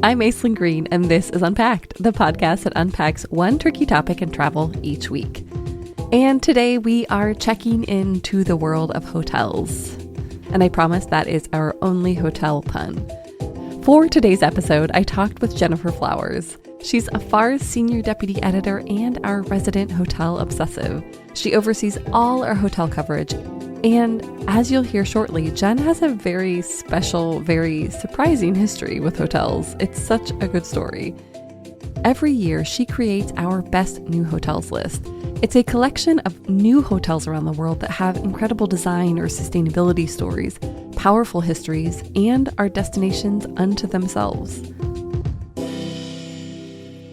I'm Aislinn Green, and this is Unpacked, the podcast that unpacks one tricky topic in travel each week. And today we are checking into the world of hotels. And I promise that is our only hotel pun. For today's episode, I talked with Jennifer Flowers. She's Afar's senior deputy editor and our resident hotel obsessive. She oversees all our hotel coverage. And as you'll hear shortly, Jen has a very special, very surprising history with hotels. It's such a good story. Every year, she creates our best new hotels list. It's a collection of new hotels around the world that have incredible design or sustainability stories, powerful histories, and are destinations unto themselves.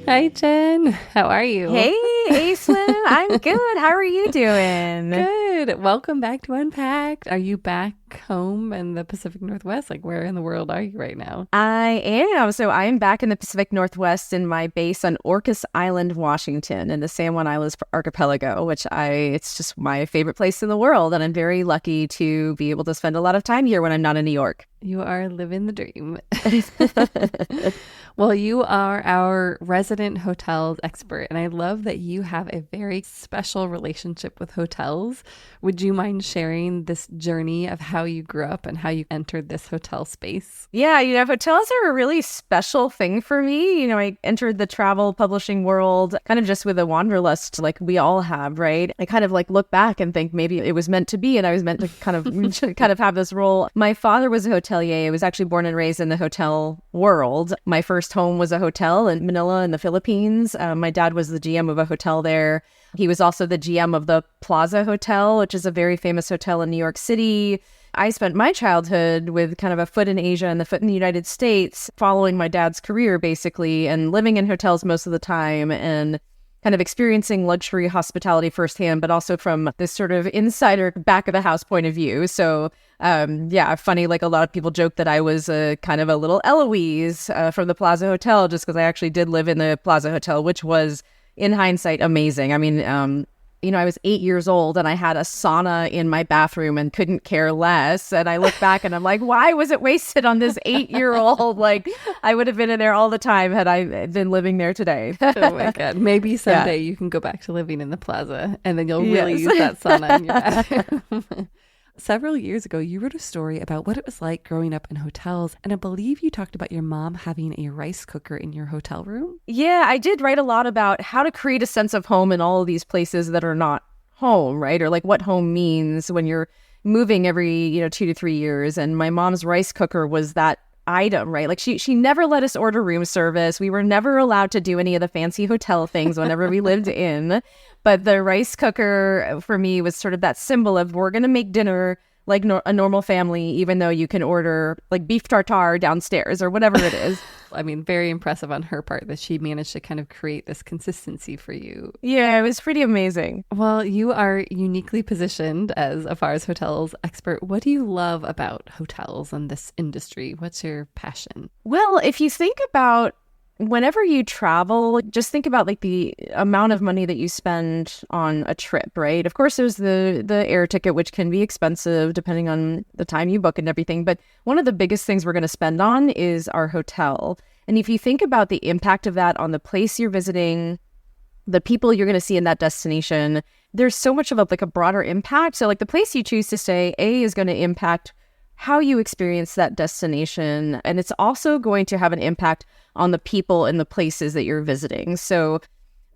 Hi, Jen. How are you? Hey, Aislinn. I'm good. How are you doing? Good. Welcome back to Unpacked. Are you back home in the Pacific Northwest? Like, where in the world are you right now? I am. So I am back in the Pacific Northwest in my base on Orcas Island, Washington, in the San Juan Islands Archipelago, which it's just my favorite place in the world. And I'm very lucky to be able to spend a lot of time here when I'm not in New York. You are living the dream. Well, you are our resident hotels expert, and I love that you have a very special relationship with hotels. Would you mind sharing this journey of how you grew up and how you entered this hotel space? Yeah, hotels are a really special thing for me. I entered the travel publishing world kind of just with a wanderlust like we all have, right? I kind of look back and think maybe it was meant to be and I was meant to kind of have this role. My father was a hotelier. I was actually born and raised in the hotel world. My first home was a hotel in Manila in the Philippines. My dad was the GM of a hotel there. He was also the GM of the Plaza Hotel, which is a very famous hotel in New York City. I spent my childhood with kind of a foot in Asia and the foot in the United States, following my dad's career, basically, and living in hotels most of the time and kind of experiencing luxury hospitality firsthand, but also from this sort of insider back of the house point of view. So, funny, a lot of people joke that I was kind of a little Eloise from the Plaza Hotel, just because I actually did live in the Plaza Hotel, which was, in hindsight, amazing. I mean, I was 8 years old and I had a sauna in my bathroom and couldn't care less. And I look back and I'm like, why was it wasted on this 8-year-old? I would have been in there all the time had I been living there today. Oh my God. Maybe someday you can go back to living in the Plaza and then you'll really use that sauna in your bathroom. Several years ago, you wrote a story about what it was like growing up in hotels, and I believe you talked about your mom having a rice cooker in your hotel room. Yeah, I did write a lot about how to create a sense of home in all of these places that are not home, right? Or what home means when you're moving every 2 to 3 years. And my mom's rice cooker was that item, right? She never let us order room service. We were never allowed to do any of the fancy hotel things whenever we lived in. But the rice cooker for me was sort of that symbol of we're going to make dinner like a normal family, even though you can order beef tartare downstairs or whatever it is. I mean, very impressive on her part that she managed to kind of create this consistency for you. Yeah, it was pretty amazing. Well, you are uniquely positioned as Afar's hotels expert. What do you love about hotels and this industry? What's your passion? Well, if you think about whenever you travel, just think about the amount of money that you spend on a trip, right? Of course, there's the air ticket, which can be expensive depending on the time you book and everything. But one of the biggest things we're going to spend on is our hotel. And if you think about the impact of that on the place you're visiting, the people you're going to see in that destination, there's so much of a broader impact. So the place you choose to stay, is going to impact how you experience that destination. And it's also going to have an impact on the people and the places that you're visiting. So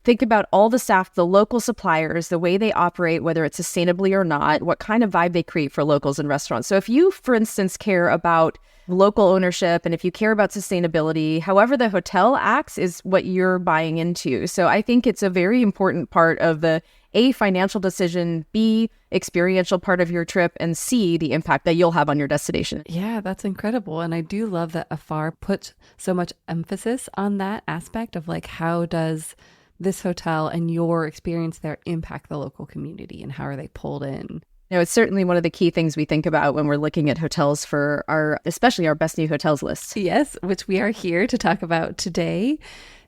think about all the staff, the local suppliers, the way they operate, whether it's sustainably or not, what kind of vibe they create for locals and restaurants. So if you, for instance, care about local ownership and if you care about sustainability, however the hotel acts is what you're buying into. So I think it's a very important part of the A, financial decision, B, experiential part of your trip, and C, the impact that you'll have on your destination. Yeah, that's incredible. And I do love that Afar puts so much emphasis on that aspect of how does this hotel and your experience there impact the local community and how are they pulled in? It's certainly one of the key things we think about when we're looking at hotels for especially our best new hotels list. Yes, which we are here to talk about today.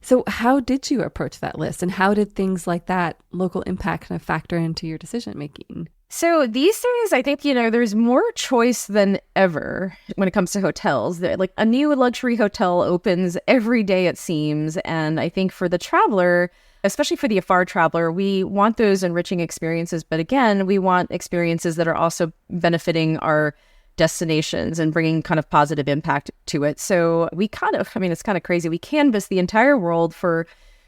So how did you approach that list and how did things like that local impact kind of factor into your decision making? So these days, I think, there's more choice than ever when it comes to hotels. Like a new luxury hotel opens every day, it seems. And I think for the traveler, especially for the Afar traveler, we want those enriching experiences. But again, we want experiences that are also benefiting our destinations and bringing kind of positive impact to it. So we it's kind of crazy. We canvass the entire world for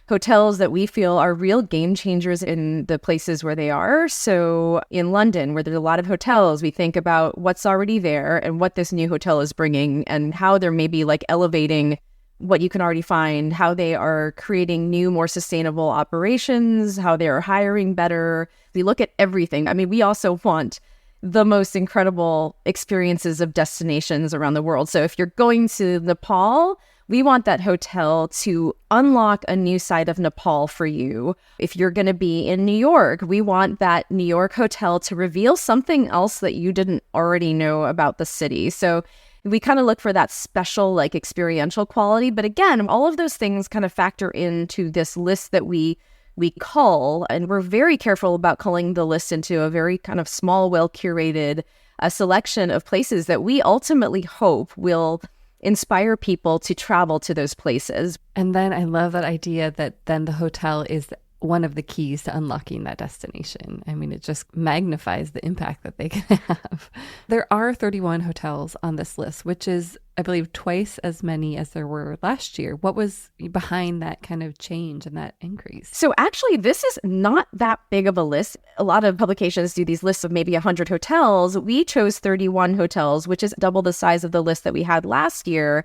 hotels that we feel are real game changers in the places where they are. So in London, where there's a lot of hotels, we think about what's already there and what this new hotel is bringing and how they're maybe like elevating what you can already find, how they are creating new, more sustainable operations, how they are hiring better. We look at everything. I mean, we also want the most incredible experiences of destinations around the world. So if you're going to Nepal, we want that hotel to unlock a new side of Nepal for you. If you're going to be in New York, we want that New York hotel to reveal something else that you didn't already know about the city. So we kind of look for that special, like, experiential quality. But again, all of those things kind of factor into this list that we cull, and we're very careful about culling the list into a very kind of small, well-curated selection of places that we ultimately hope will inspire people to travel to those places. And then I love that idea that then the hotel is one of the keys to unlocking that destination. I mean, it just magnifies the impact that they can have. There are 31 hotels on this list, which is, I believe, twice as many as there were last year. What was behind that kind of change and that increase? So actually, this is not that big of a list. A lot of publications do these lists of maybe 100 hotels. We chose 31 hotels, which is double the size of the list that we had last year.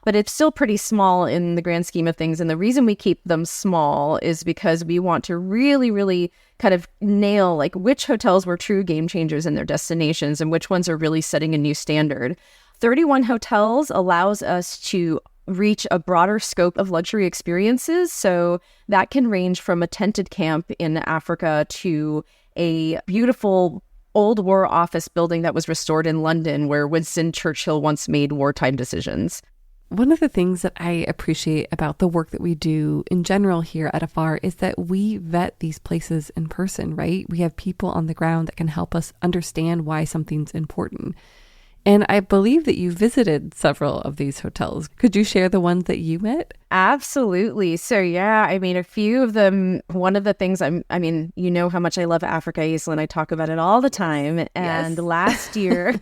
But it's still pretty small in the grand scheme of things. And the reason we keep them small is because we want to really, really kind of nail like which hotels were true game changers in their destinations and which ones are really setting a new standard. 31 hotels allows us to reach a broader scope of luxury experiences. So that can range from a tented camp in Africa to a beautiful old war office building that was restored in London where Winston Churchill once made wartime decisions. One of the things that I appreciate about the work that we do in general here at Afar is that we vet these places in person, right? We have people on the ground that can help us understand why something's important. And I believe that you visited several of these hotels. Could you share the ones that you met? Absolutely. So yeah, I mean, a few of them, one of the things you know how much I love Africa, Aislinn. I talk about it all the time. And yes. last year,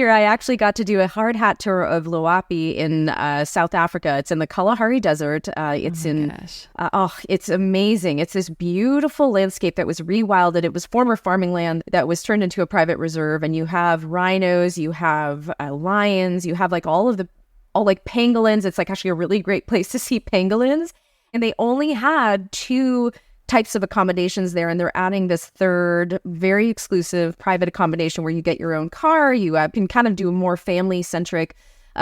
I actually got to do a hard hat tour of Luapi in South Africa. It's in the Kalahari Desert. It's amazing. It's this beautiful landscape that was rewilded. It was former farming land that was turned into a private reserve. And you have rhinos, you have lions, you have like all like pangolins. It's like actually a really great place to see pangolins. And they only had 2 types of accommodations there. And they're adding this third, very exclusive private accommodation where you get your own car. You can kind of do a more family-centric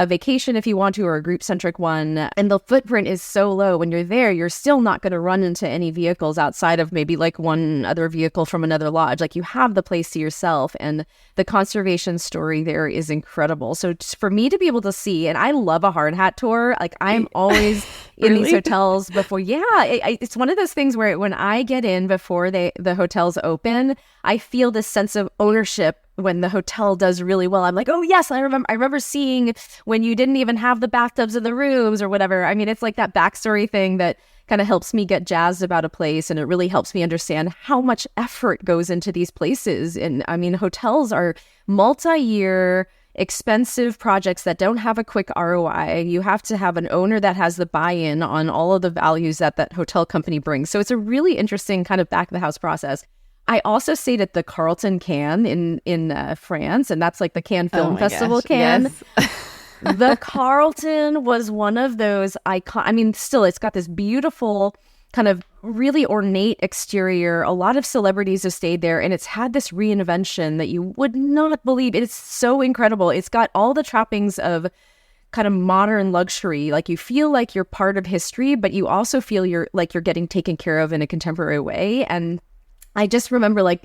vacation if you want to, or a group-centric one. And the footprint is so low. When you're there, you're still not going to run into any vehicles outside of maybe like one other vehicle from another lodge. Like you have the place to yourself, and the conservation story there is incredible. So for me to be able to see, and I love a hard hat tour, like I'm always in these hotels before. Yeah, it's one of those things where when I get in before the hotels open, I feel this sense of ownership. When the hotel does really well, I'm like, oh yes, I remember seeing when you didn't even have the bathtubs in the rooms or whatever. I mean, it's like that backstory thing that kind of helps me get jazzed about a place, and it really helps me understand how much effort goes into these places. And I mean, hotels are multi-year, expensive projects that don't have a quick ROI. You have to have an owner that has the buy-in on all of the values that hotel company brings. So it's a really interesting kind of back of the house process. I also stayed at the Carlton Cannes in France, and that's like the Cannes Film Festival Cannes. Yes. The Carlton was one of those still, it's got this beautiful kind of really ornate exterior. A lot of celebrities have stayed there, and it's had this reinvention that you would not believe. It's so incredible. It's got all the trappings of kind of modern luxury. Like you feel like you're part of history, but you also feel you're getting taken care of in a contemporary way. And I just remember like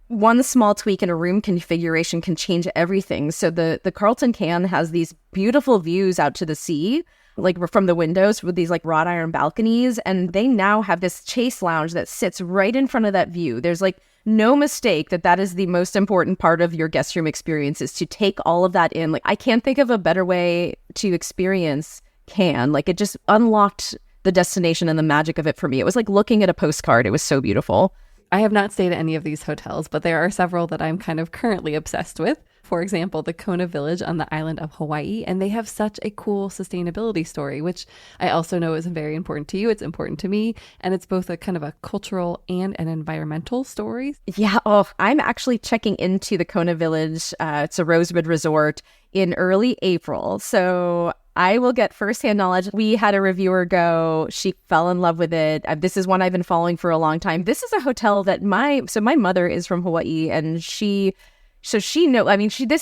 one small tweak in a room configuration can change everything. So the Carlton Cannes has these beautiful views out to the sea, like from the windows with these like wrought iron balconies. And they now have this chase lounge that sits right in front of that view. There's like no mistake that is the most important part of your guest room experience, is to take all of that in. Like, I can't think of a better way to experience Cannes. Like, it just unlocked the destination and the magic of it for me. It was like looking at a postcard. It was so beautiful. I have not stayed at any of these hotels, but there are several that I'm kind of currently obsessed with. For example, the Kona Village on the island of Hawaii, and they have such a cool sustainability story, which I also know is very important to you. It's important to me, and it's both a kind of a cultural and an environmental story. Yeah, oh, I'm actually checking into the Kona Village. It's a Rosewood resort in early April, so I will get firsthand knowledge. We had a reviewer go. She fell in love with it. This is one I've been following for a long time. This is a hotel that my mother is from Hawaii, and this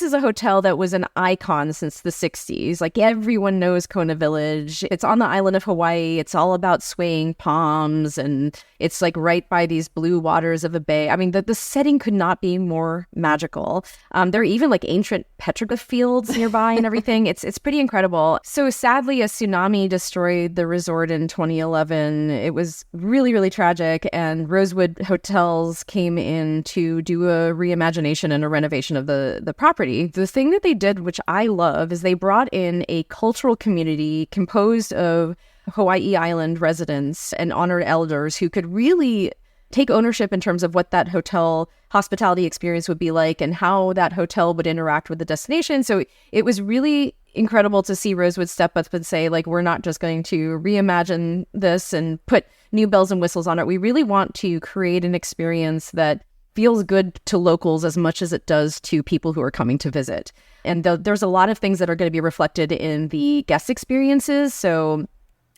is a hotel that was an icon since the 60s. Like, everyone knows Kona Village. It's on the island of Hawaii. It's all about swaying palms, and it's like right by these blue waters of a bay. I mean, the setting could not be more magical. There are even like ancient petroglyph fields nearby and everything. It's pretty incredible. So sadly, a tsunami destroyed the resort in 2011. It was really, really tragic. And Rosewood Hotels came in to do a reimagination and a renovation of the property. The thing that they did, which I love, is they brought in a cultural community composed of Hawaii Island residents and honored elders who could really take ownership in terms of what that hotel hospitality experience would be like and how that hotel would interact with the destination. So it was really incredible to see Rosewood step up and say, like, we're not just going to reimagine this and put new bells and whistles on it. We really want to create an experience that feels good to locals as much as it does to people who are coming to visit. And there's a lot of things that are going to be reflected in the guest experiences. So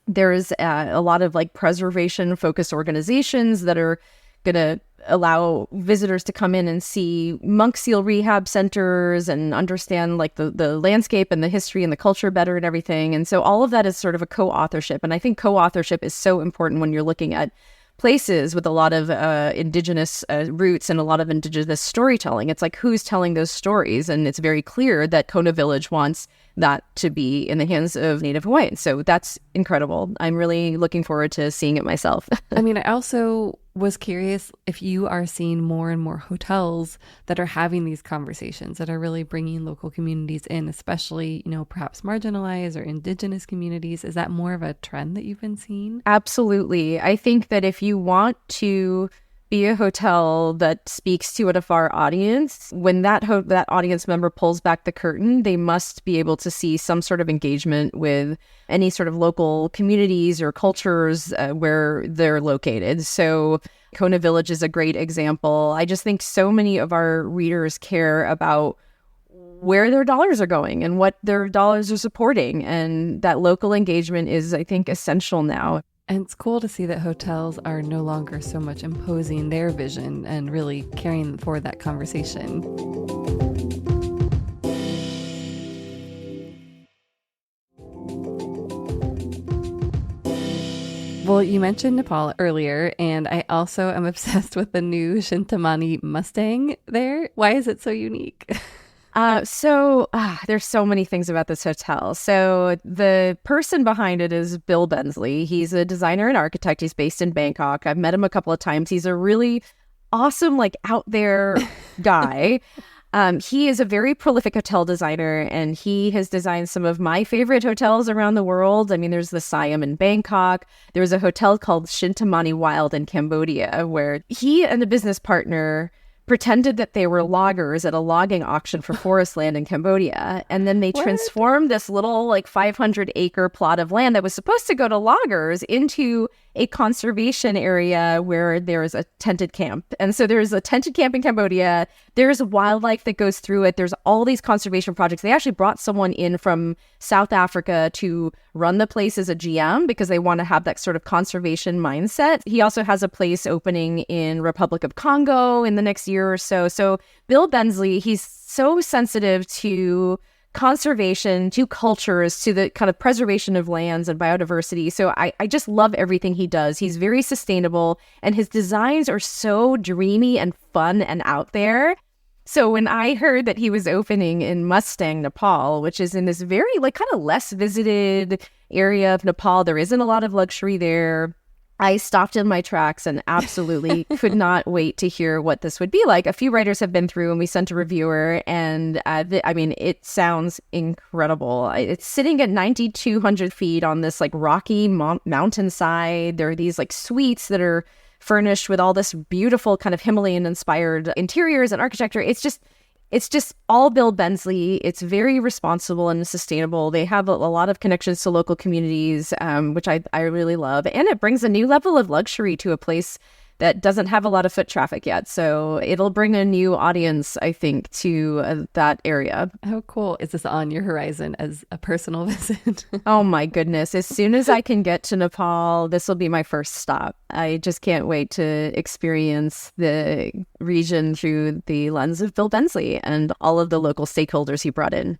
there's a lot of like preservation-focused organizations that are going to allow visitors to come in and see monk seal rehab centers and understand like the landscape and the history and the culture better and everything. And so all of that is sort of a co-authorship. And I think co-authorship is so important when you're looking at places with a lot of indigenous roots and a lot of indigenous storytelling. It's like, who's telling those stories? And it's very clear that Kona Village wants that to be in the hands of Native Hawaiians. So that's incredible. I'm really looking forward to seeing it myself. I mean, I also was curious if you are seeing more and more hotels that are having these conversations, that are really bringing local communities in, especially, perhaps marginalized or indigenous communities. Is that more of a trend that you've been seeing? Absolutely. I think that if you want to be a hotel that speaks to an Afar audience, when that audience member pulls back the curtain, they must be able to see some sort of engagement with any sort of local communities or cultures where they're located. So Kona Village is a great example. I just think so many of our readers care about where their dollars are going and what their dollars are supporting. And that local engagement is, I think, essential now. And it's cool to see that hotels are no longer so much imposing their vision and really carrying forward that conversation. Well, you mentioned Nepal earlier, and I also am obsessed with the new Shinta Mani Mustang there. Why is it so unique? There's so many things about this hotel. So the person behind it is Bill Bensley. He's a designer and architect. He's based in Bangkok. I've met him a couple of times. He's a really awesome, like, out there guy. He is a very prolific hotel designer, and he has designed some of my favorite hotels around the world. I mean, there's the Siam in Bangkok. There's a hotel called Shinta Mani Wild in Cambodia, where he and a business partner pretended that they were loggers at a logging auction for forest land in Cambodia. And then they transformed this little 500-acre plot of land that was supposed to go to loggers into a conservation area where there's a tented camp. And so there's a tented camp in Cambodia. There's wildlife that goes through it. There's all these conservation projects. They actually brought someone in from South Africa to run the place as a GM because they want to have that sort of conservation mindset. He also has a place opening in Republic of Congo in the next year or so. So Bill Bensley, he's so sensitive to conservation, to cultures, to the kind of preservation of lands and biodiversity. So I just love everything he does. He's very sustainable, and his designs are so dreamy and fun and out there. So when I heard that he was opening in Mustang, Nepal, which is in this very kind of less visited area of Nepal, there isn't a lot of luxury there. I stopped in my tracks and absolutely could not wait to hear what this would be like. A few writers have been through and we sent a reviewer, and it sounds incredible. It's sitting at 9,200 feet on this like rocky mountainside. There are these like suites that are furnished with all this beautiful kind of Himalayan inspired interiors and architecture. It's just all Bill Bensley. It's very responsible and sustainable. They have a lot of connections to local communities, which I really love. And it brings a new level of luxury to a place that doesn't have a lot of foot traffic yet. So it'll bring a new audience, I think, to that area. How cool. Is this on your horizon as a personal visit? Oh my goodness. As soon as I can get to Nepal, this will be my first stop. I just can't wait to experience the region through the lens of Bill Bensley and all of the local stakeholders he brought in.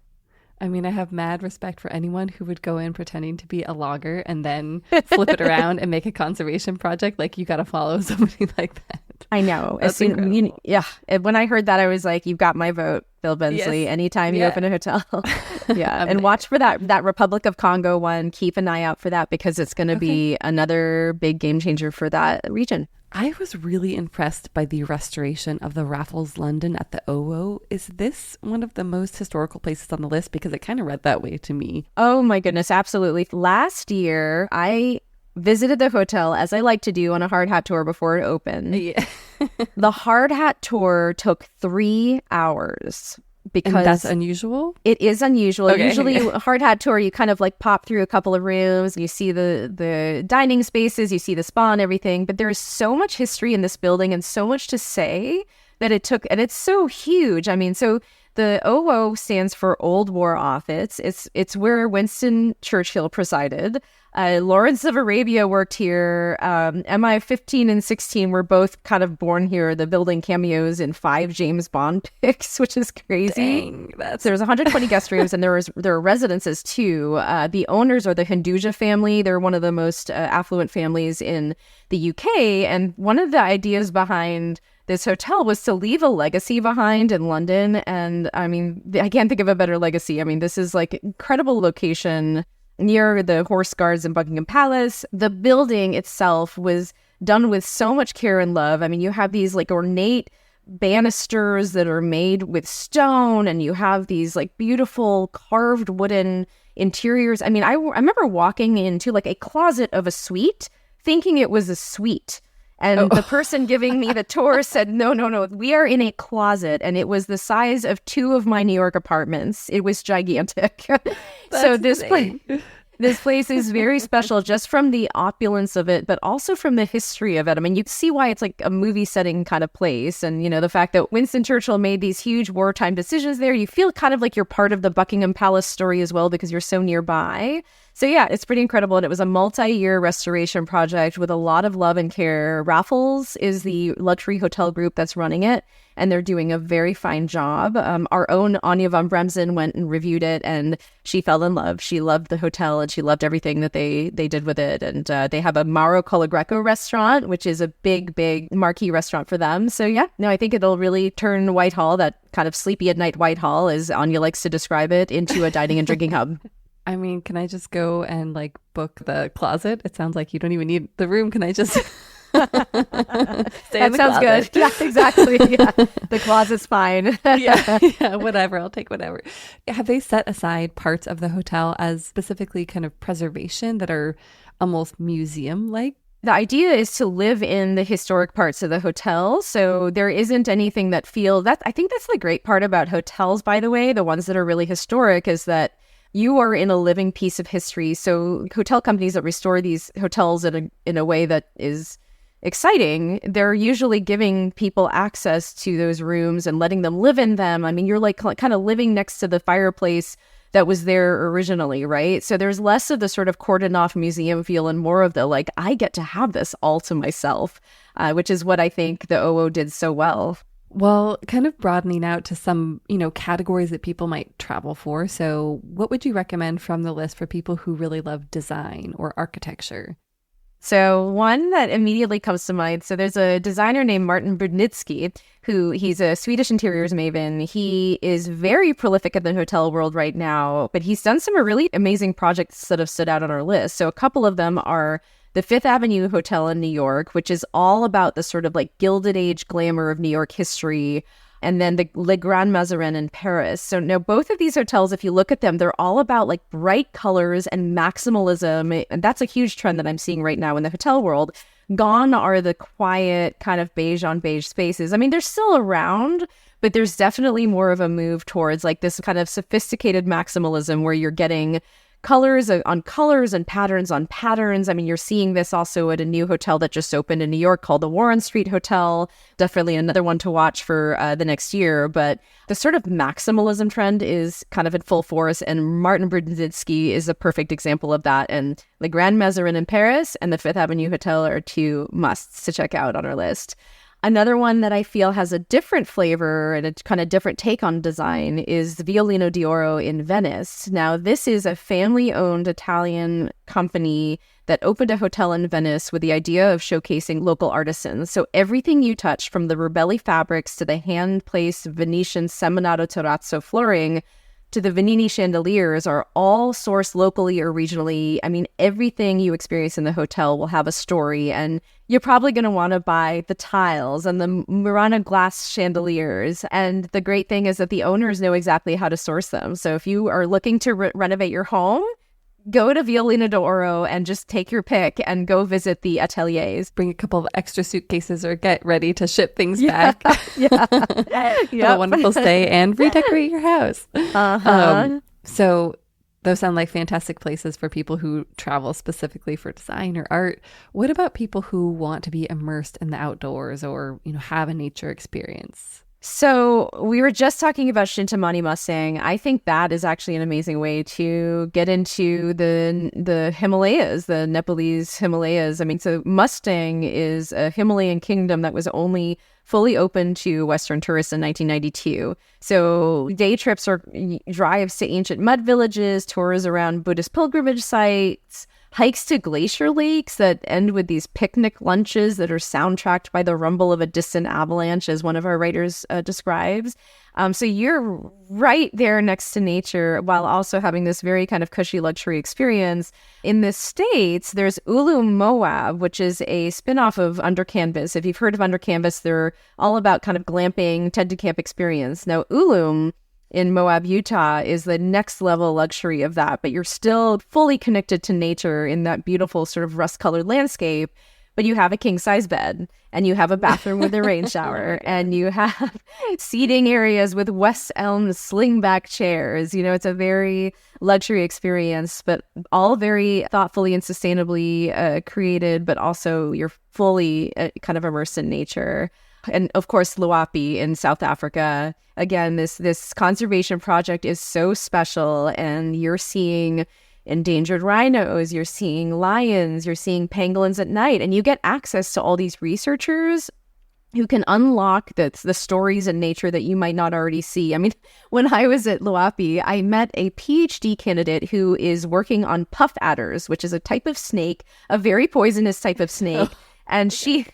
I mean, I have mad respect for anyone who would go in pretending to be a logger and then flip it around and make a conservation project. Like, you got to follow somebody like that. I know. When I heard that, I was like, you've got my vote, Bill Bensley. Yes. Anytime you open a hotel. Yeah. And watch for that Republic of Congo one. Keep an eye out for that because it's going to be another big game changer for that region. I was really impressed by the restoration of the Raffles London at the OO. Is this one of the most historical places on the list? Because it kind of read that way to me. Oh my goodness, absolutely. Last year, I visited the hotel, as I like to do, on a hard hat tour before it opened. Yeah. The hard hat tour took 3 hours. Because and that's unusual? It is unusual. Okay. Usually a hard hat tour, you kind of like pop through a couple of rooms, you see the dining spaces, you see the spa and everything. But there is so much history in this building and so much to say that it took, and it's so huge. I mean, so the OO stands for Old War Office. It's where Winston Churchill presided. Lawrence of Arabia worked here. MI 15 and 16 were both kind of born here. The building cameos in 5 James Bond pics, which is crazy. Dang, So there's 120 guest rooms, and there are residences too. The owners are the Hinduja family. They're one of the most affluent families in the UK. And one of the ideas behind this hotel was to leave a legacy behind in London. And I mean, I can't think of a better legacy. I mean, this is like incredible location near the Horse Guards in Buckingham Palace. The building itself was done with so much care and love. I mean, you have these like ornate banisters that are made with stone, and you have these like beautiful carved wooden interiors. I mean, I remember walking into like a closet of a suite thinking it was a suite. And the person giving me the tour said, no, we are in a closet. And it was the size of 2 of my New York apartments. It was gigantic. So this place is very special just from the opulence of it, but also from the history of it. I mean, you see why it's like a movie setting kind of place. And, you know, the fact that Winston Churchill made these huge wartime decisions there, you feel kind of like you're part of the Buckingham Palace story as well because you're so nearby. So yeah, it's pretty incredible. And it was a multi-year restoration project with a lot of love and care. Raffles is the luxury hotel group that's running it, and they're doing a very fine job. Our own Anya von Bremsen went and reviewed it, and she fell in love. She loved the hotel, and she loved everything that they did with it. And they have a Mauro Colagreco restaurant, which is a big marquee restaurant for them. So yeah, no, I think it'll really turn Whitehall, that kind of sleepy at night Whitehall, as Anya likes to describe it, into a dining and drinking hub. I mean, can I just go and like book the closet? It sounds like you don't even need the room. Can I just stay in that the sounds closet? good. Yeah, exactly. Yeah. The closet's fine. yeah, whatever. I'll take whatever. Have they set aside parts of the hotel as specifically kind of preservation that are almost museum-like? The idea is to live in the historic parts of the hotel. So there isn't anything that I think that's the great part about hotels, by the way, the ones that are really historic, is that you are in a living piece of history. So hotel companies that restore these hotels in a way that is exciting, they're usually giving people access to those rooms and letting them live in them. I mean, you're like kind of living next to the fireplace that was there originally, right? So there's less of the sort of cordoned off museum feel and more of the like, I get to have this all to myself, which is what I think the OO did so well. Well, kind of broadening out to some, categories that people might travel for. So what would you recommend from the list for people who really love design or architecture? So one that immediately comes to mind, so there's a designer named Martin Budnicki, he's a Swedish interiors maven. He is very prolific in the hotel world right now, but he's done some really amazing projects that have stood out on our list. So a couple of them are the Fifth Avenue Hotel in New York, which is all about the sort of like Gilded Age glamour of New York history, and then the Le Grand Mazarin in Paris. So now both of these hotels, if you look at them, they're all about like bright colors and maximalism. And that's a huge trend that I'm seeing right now in the hotel world. Gone are the quiet kind of beige on beige spaces. I mean, they're still around, but there's definitely more of a move towards like this kind of sophisticated maximalism where you're getting colors on colors and patterns on patterns. I mean, you're seeing this also at a new hotel that just opened in New York called the Warren Street Hotel. Definitely another one to watch for the next year. But the sort of maximalism trend is kind of in full force. And Martin Brzezinski is a perfect example of that. And the Grand Mazarin in Paris and the Fifth Avenue Hotel are two musts to check out on our list. Another one that I feel has a different flavor and a kind of different take on design is the Violino d'Oro in Venice. Now, this is a family-owned Italian company that opened a hotel in Venice with the idea of showcasing local artisans. So everything you touch, from the Rubelli fabrics to the hand-placed Venetian Seminato Terrazzo flooring to the Venini chandeliers, are all sourced locally or regionally. I mean, everything you experience in the hotel will have a story, and you're probably going to want to buy the tiles and the Murano glass chandeliers. And the great thing is that the owners know exactly how to source them. So if you are looking to renovate your home, go to Violino d'Oro and just take your pick and go visit the ateliers. Bring a couple of extra suitcases or get ready to ship things back. Yeah. Have a wonderful stay and redecorate your house. So those sound like fantastic places for people who travel specifically for design or art. What about people who want to be immersed in the outdoors or, have a nature experience? So we were just talking about Shinta Mani Mustang. I think that is actually an amazing way to get into the Himalayas, the Nepalese Himalayas. I mean, so Mustang is a Himalayan kingdom that was only fully open to Western tourists in 1992. So day trips or drives to ancient mud villages, tours around Buddhist pilgrimage sites, hikes to glacier lakes that end with these picnic lunches that are soundtracked by the rumble of a distant avalanche, as one of our writers describes. So you're right there next to nature while also having this very kind of cushy luxury experience. In the States, there's Ulum Moab, which is a spinoff of Under Canvas. If you've heard of Under Canvas, they're all about kind of glamping, tent to camp experience. Now, Ulum in Moab, Utah is the next level luxury of that, but you're still fully connected to nature in that beautiful sort of rust-colored landscape. But you have a king-size bed, and you have a bathroom with a rain shower, and you have seating areas with West Elm slingback chairs. It's a very luxury experience, but all very thoughtfully and sustainably created, but also you're fully kind of immersed in nature. And of course, Luapi in South Africa. Again, this conservation project is so special, and you're seeing endangered rhinos, you're seeing lions, you're seeing pangolins at night, and you get access to all these researchers who can unlock the stories in nature that you might not already see. I mean, when I was at Luapi, I met a PhD candidate who is working on puff adders, which is a type of snake, a very poisonous type of snake, and she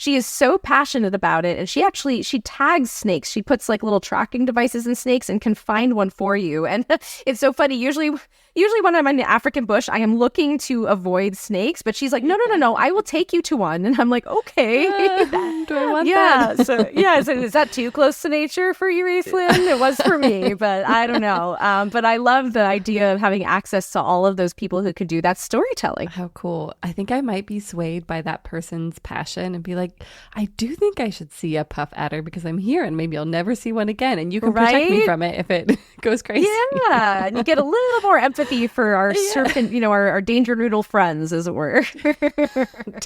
is so passionate about it, and she tags snakes. She puts like little tracking devices in snakes and can find one for you. And it's so funny. Usually when I'm in the African bush, I am looking to avoid snakes, but she's like, no, I will take you to one. And I'm like, okay. Do I want that? So is that too close to nature for you, Aislinn? It was for me, but I don't know. But I love the idea of having access to all of those people who could do that storytelling. How cool. I think I might be swayed by that person's passion and be like, I do think I should see a puff adder because I'm here and maybe I'll never see one again. And you can protect me from it if it goes crazy. Yeah. And you get a little more empathy for our serpent, our danger noodle friends, as it were.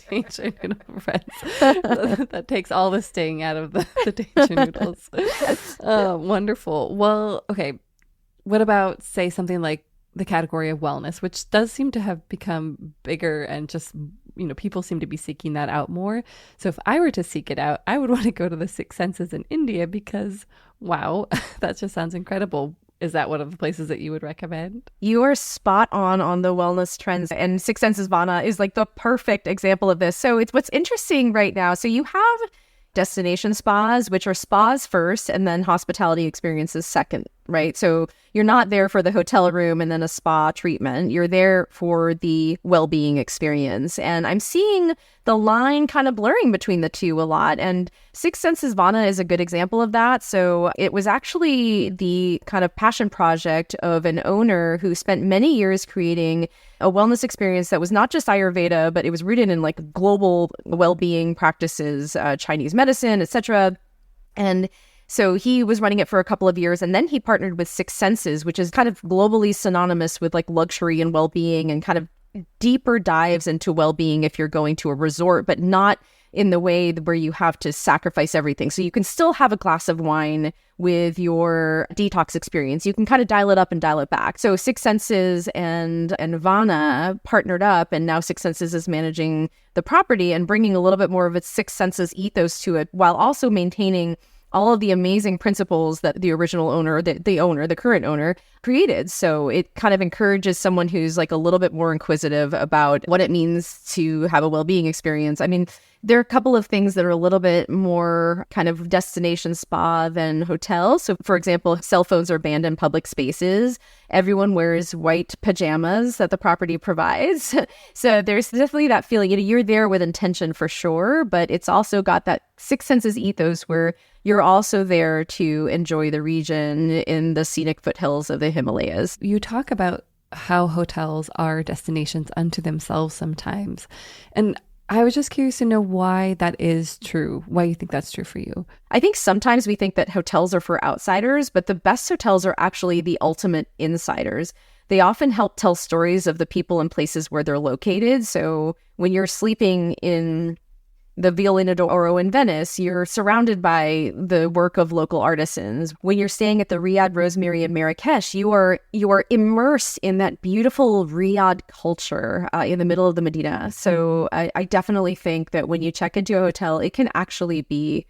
Danger noodle friends. That takes all the sting out of the danger noodles. Wonderful. Well, okay. What about, say, something like the category of wellness, which does seem to have become bigger and just, people seem to be seeking that out more. So if I were to seek it out, I would want to go to the Six Senses in India because, wow, that just sounds incredible. Is that one of the places that you would recommend? You are spot on the wellness trends. And Six Senses Vana is like the perfect example of this. So it's what's interesting right now. So you have destination spas, which are spas first and then hospitality experiences second. right? So you're not there for the hotel room and then a spa treatment. You're there for the well-being experience. And I'm seeing the line kind of blurring between the two a lot. And Six Senses Vana is a good example of that. So it was actually the kind of passion project of an owner who spent many years creating a wellness experience that was not just Ayurveda, but it was rooted in like global well-being practices, Chinese medicine, etc. And so he was running it for a couple of years, and then he partnered with Six Senses, which is kind of globally synonymous with like luxury and well-being and kind of deeper dives into well-being if you're going to a resort, but not in the way where you have to sacrifice everything. So you can still have a glass of wine with your detox experience. You can kind of dial it up and dial it back. So Six Senses and Vana partnered up, and now Six Senses is managing the property and bringing a little bit more of its Six Senses ethos to it, while also maintaining all of the amazing principles that the original owner, the current owner, created. So it kind of encourages someone who's like a little bit more inquisitive about what it means to have a well-being experience. I mean, there are a couple of things that are a little bit more kind of destination spa than hotel. So for example, cell phones are banned in public spaces. Everyone wears white pajamas that the property provides. So there's definitely that feeling, you're there with intention for sure, but it's also got that Six Senses ethos where you're also there to enjoy the region in the scenic foothills of the Himalayas. You talk about how hotels are destinations unto themselves sometimes. And I was just curious to know why that is true, why you think that's true for you. I think sometimes we think that hotels are for outsiders, but the best hotels are actually the ultimate insiders. They often help tell stories of the people and places where they're located. So when you're sleeping in the Violino in Venice, you're surrounded by the work of local artisans. When you're staying at the Riyadh Rosemary in Marrakesh, you are immersed in that beautiful Riyadh culture in the middle of the Medina. So I definitely think that when you check into a hotel, it can actually be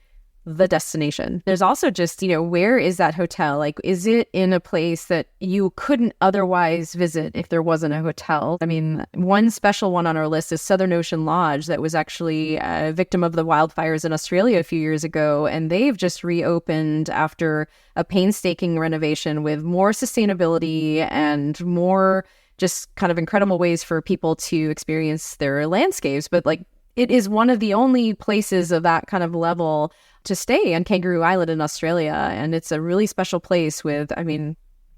the destination. There's also just, where is that hotel? Like, is it in a place that you couldn't otherwise visit if there wasn't a hotel? I mean, one special one on our list is Southern Ocean Lodge that was actually a victim of the wildfires in Australia a few years ago. And they've just reopened after a painstaking renovation with more sustainability and more just kind of incredible ways for people to experience their landscapes. But like, it is one of the only places of that kind of level to stay on Kangaroo Island in Australia. And it's a really special place with,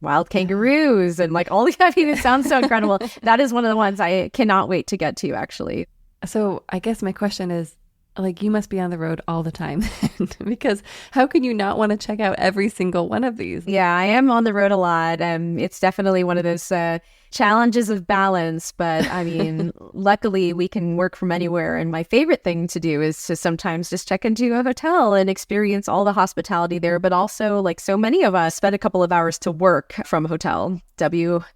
wild kangaroos and like all the, it sounds so incredible. That is one of the ones I cannot wait to get to, actually. So I guess my question is, like, you must be on the road all the time because how can you not want to check out every single one of these? Yeah, I am on the road a lot. It's definitely one of those challenges of balance. But luckily we can work from anywhere. And my favorite thing to do is to sometimes just check into a hotel and experience all the hospitality there. But also, like so many of us, spend a couple of hours to work from a hotel. WFH.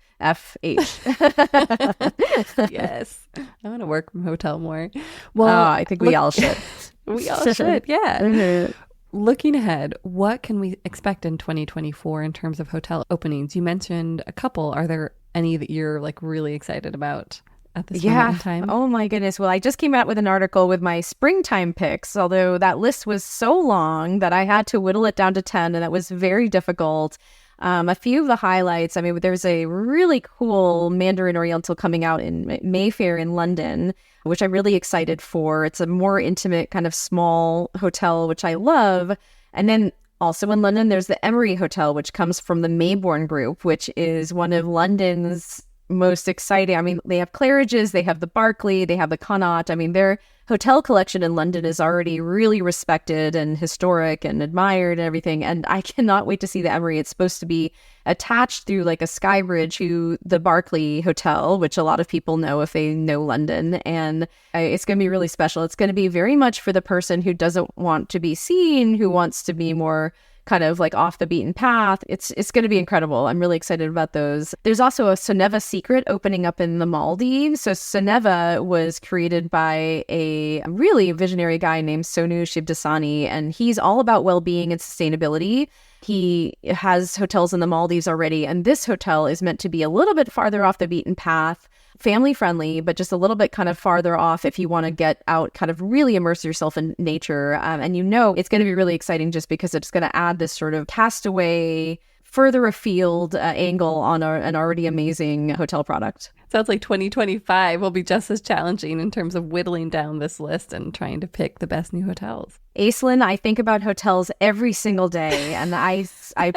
Yes. I want to work from hotel more. Well, I think we all should. We all should, yeah. Mm-hmm. Looking ahead, what can we expect in 2024 in terms of hotel openings? You mentioned a couple. Are there any that you're like really excited about at this moment in time? Oh my goodness. Well, I just came out with an article with my springtime picks, although that list was so long that I had to whittle it down to 10, and that was very difficult. A few of the highlights, there's a really cool Mandarin Oriental coming out in Mayfair in London, which I'm really excited for. It's a more intimate kind of small hotel, which I love. And then also in London, there's the Emery Hotel, which comes from the Maybourne Group, which is one of London's most exciting. They have Claridge's, they have the Berkeley, they have the Connaught. Their hotel collection in London is already really respected and historic and admired and everything. And I cannot wait to see the Emery. It's supposed to be attached through like a sky bridge to the Berkeley Hotel, which a lot of people know if they know London. And it's going to be really special. It's going to be very much for the person who doesn't want to be seen, who wants to be more kind of like off the beaten path. It's going to be incredible. I'm really excited about those. There's also a Soneva Secret opening up in the Maldives. So Soneva was created by a really visionary guy named Sonu Shivdasani, and he's all about well-being and sustainability. He has hotels in the Maldives already, and this hotel is meant to be a little bit farther off the beaten path, family friendly, but just a little bit kind of farther off if you want to get out, kind of really immerse yourself in nature. And it's going to be really exciting just because it's going to add this sort of castaway further afield angle on an already amazing hotel product. Sounds like 2025 will be just as challenging in terms of whittling down this list and trying to pick the best new hotels. Aislinn, I think about hotels every single day, and I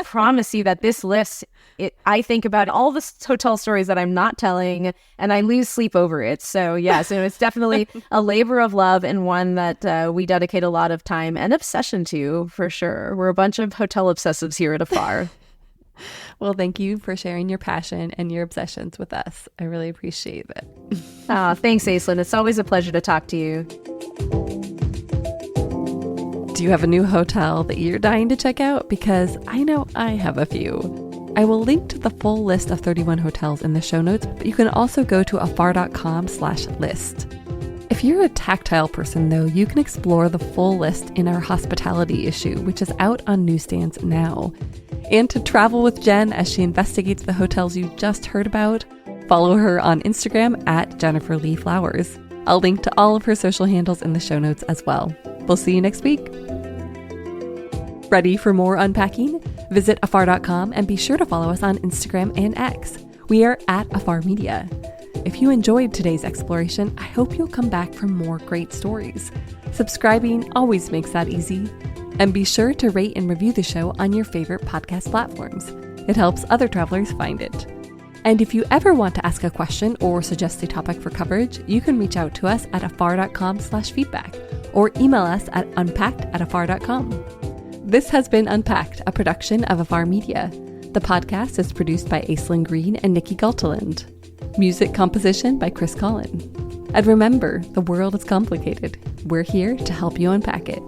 promise you that this list, I think about all the hotel stories that I'm not telling, and I lose sleep over it. So it's definitely a labor of love, and one that we dedicate a lot of time and obsession to, for sure. We're a bunch of hotel obsessives here at Afar. Well, thank you for sharing your passion and your obsessions with us. I really appreciate it. Thanks, Aislinn. It's always a pleasure to talk to you. Do you have a new hotel that you're dying to check out? Because I know I have a few. I will link to the full list of 31 hotels in the show notes, but you can also go to afar.com/list. If you're a tactile person, though, you can explore the full list in our hospitality issue, which is out on newsstands now. And to travel with Jen as she investigates the hotels you just heard about, follow her on Instagram at Jennifer Lee Flowers. I'll link to all of her social handles in the show notes as well. We'll see you next week. Ready for more unpacking? Visit afar.com and be sure to follow us on Instagram and X. We are at Afar Media. If you enjoyed today's exploration, I hope you'll come back for more great stories. Subscribing always makes that easy. And be sure to rate and review the show on your favorite podcast platforms. It helps other travelers find it. And if you ever want to ask a question or suggest a topic for coverage, you can reach out to us at afar.com/feedback or email us at unpacked@afar.com. This has been Unpacked, a production of Afar Media. The podcast is produced by Aislinn Green and Nikki Galteland. Music composition by Chris Collin. And remember, the world is complicated. We're here to help you unpack it.